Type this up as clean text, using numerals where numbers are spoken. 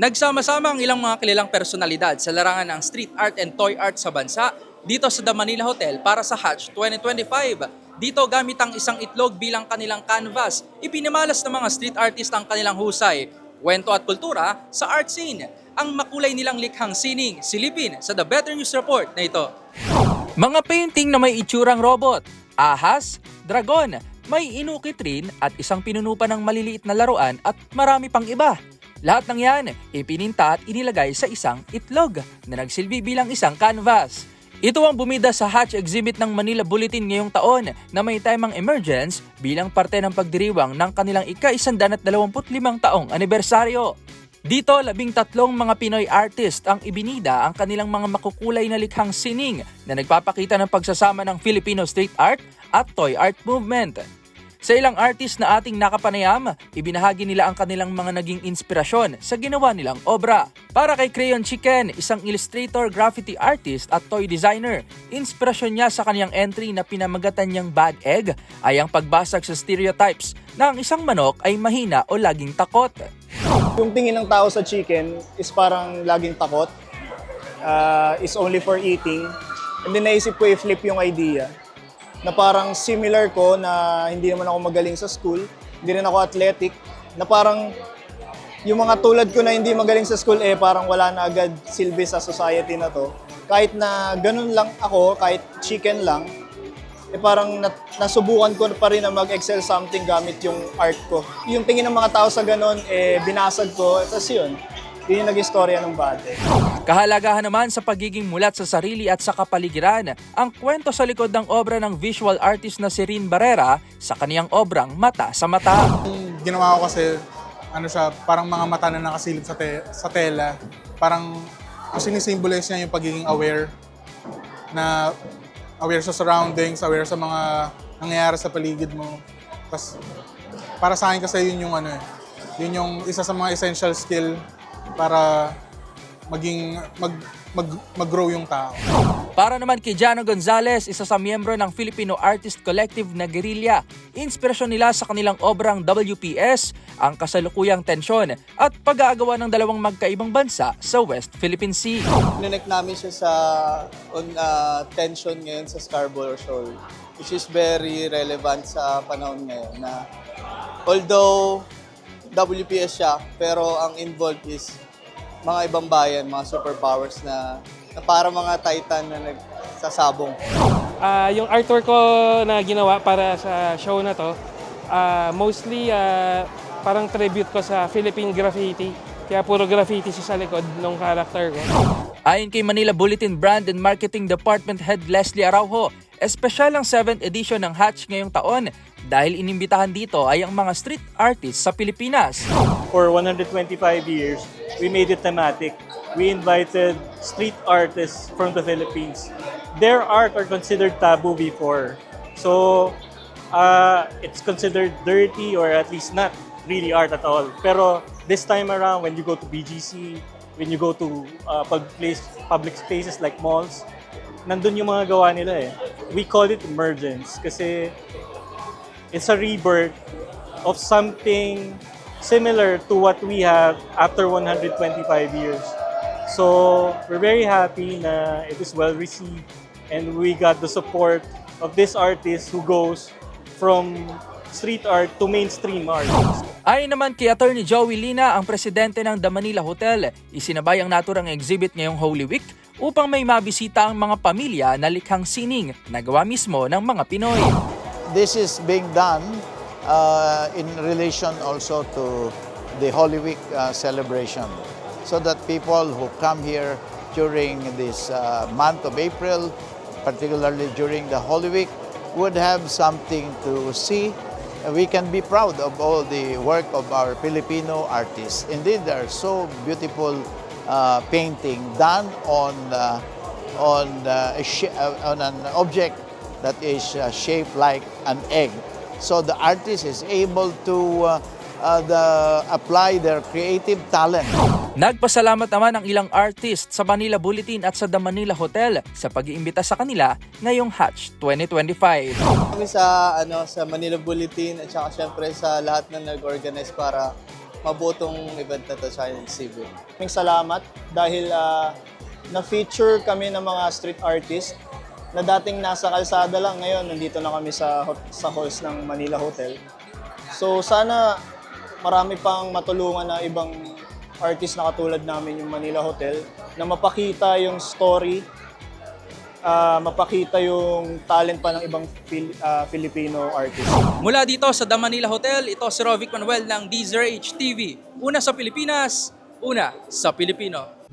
Nagsama-sama ang ilang mga kilalang personalidad sa larangan ng street art and toy art sa bansa dito sa The Manila Hotel para sa Hatch 2025. Dito gamit ang isang itlog bilang kanilang canvas, ipinamalas ng mga street artist ang kanilang husay, kwento at kultura sa art scene. Ang makulay nilang likhang sining, silipin sa The Better News Report na ito. Mga painting na may itsurang robot, ahas, dragon, may inukit rin at isang pinunupa ng maliliit na laruan at marami pang iba. Lahat ng yan, ipininta at inilagay sa isang itlog na nagsilbi bilang isang canvas. Ito ang bumida sa Hatch exhibit ng Manila Bulletin ngayong taon na may temang emergence bilang parte ng pagdiriwang ng kanilang ika-125 taong anibersaryo. Dito, 13 mga Pinoy artist ang ibinida ang kanilang mga makukulay na likhang sining na nagpapakita ng pagsasama ng Filipino street art at toy art movement. Sa ilang artist na ating nakapanayam, ibinahagi nila ang kanilang mga naging inspirasyon sa ginawa nilang obra. Para kay Crayon Chicken, isang illustrator, graffiti artist at toy designer, inspirasyon niya sa kanyang entry na pinamagatan niyang Bad Egg ay ang pagbasag sa stereotypes na ang isang manok ay mahina o laging takot. Yung tingin ng tao sa chicken is parang laging takot, is only for eating. And then naisip ko i-flip yung idea na parang similar ko na hindi naman ako magaling sa school, hindi rin ako athletic, na parang yung mga tulad ko na hindi magaling sa school parang wala na agad silbi sa society na to. Kahit na ganun lang ako, kahit chicken lang, parang nasubukan ko pa rin na mag-excel something gamit yung art ko. Yung tingin ng mga tao sa ganun, binasag ko, tapos yun yung naging istorya ng Bad Egg. Kahalagahan naman sa pagiging mulat sa sarili at sa kapaligiran ang kwento sa likod ng obra ng visual artist na si Rin Barrera sa kaniyang obrang Mata sa Mata. Ginawa ko kasi parang mga mata na nakasilip sa tela. Parang ang sinisimbolize niya yung pagiging aware sa surroundings, aware sa mga nangyayari sa paligid mo. Tapos para sa akin kasi yun yung isa sa mga essential skill para mag-grow yung tao. Para naman kay Jano Gonzalez, isa sa miyembro ng Filipino Artist Collective na Guerrilla, inspirasyon nila sa kanilang obrang WPS ang kasalukuyang tensyon at pag-aagawa ng dalawang magkaibang bansa sa West Philippine Sea. Connect namin siya sa tension ngayon sa Scarborough Shoal, which is very relevant sa panahon ngayon na although WPS siya, pero ang involved is mga ibang bayan, mga superpowers na para mga titan na nagsasabong. Yung artwork ko na ginawa para sa show na to, mostly parang tribute ko sa Philippine graffiti. Kaya puro graffiti siya sa likod ng character ko. Ayon kay Manila Bulletin Brand and Marketing Department Head Leslie Araujo, espesyal ang 7th edition ng Hatch ngayong taon dahil inimbitahan dito ay ang mga street artists sa Pilipinas. For 125 years, we made it thematic. We invited street artists from the Philippines. Their art are considered taboo before. So, it's considered dirty or at least not really art at all. Pero this time around, when you go to BGC, when you go to public spaces like malls, nandun yung mga gawa nila . We call it emergence kasi it's a rebirth of something similar to what we have after 125 years. So we're very happy na it is well received and we got the support of this artist who goes from street art to mainstream art. Ayon naman kay Attorney Joey Lina, ang presidente ng The Manila Hotel, isinabay ang naturang exhibit ngayong Holy Week upang may mabisita ang mga pamilya na likhang sining na gawa mismo ng mga Pinoy. This is being done in relation also to the Holy Week celebration, so that people who come here during this month of April, particularly during the Holy Week, would have something to see. We can be proud of all the work of our Filipino artists. Indeed, there are so beautiful painting done on an object that is shaped like an egg. So the artist is able to apply their creative talent. Nagpasalamat naman ang ilang artist sa Manila Bulletin at sa The Manila Hotel sa pag-iimbita sa kanila ngayong Hatch 2025. Kami sa Manila Bulletin at saka syempre sa lahat na nag-organize para mabutong event na to sa exhibit. Maraming salamat dahil na-feature kami ng mga street artist na dating nasa kalsada lang, ngayon nandito na kami sa halls ng Manila Hotel. So sana marami pang matulungan na ibang artist na katulad namin yung Manila Hotel na mapakita yung story, mapakita yung talent pa ng ibang Filipino artist. Mula dito sa The Manila Hotel, ito si Rovic Manuel ng DZRH TV. Una sa Pilipinas, una sa Pilipino.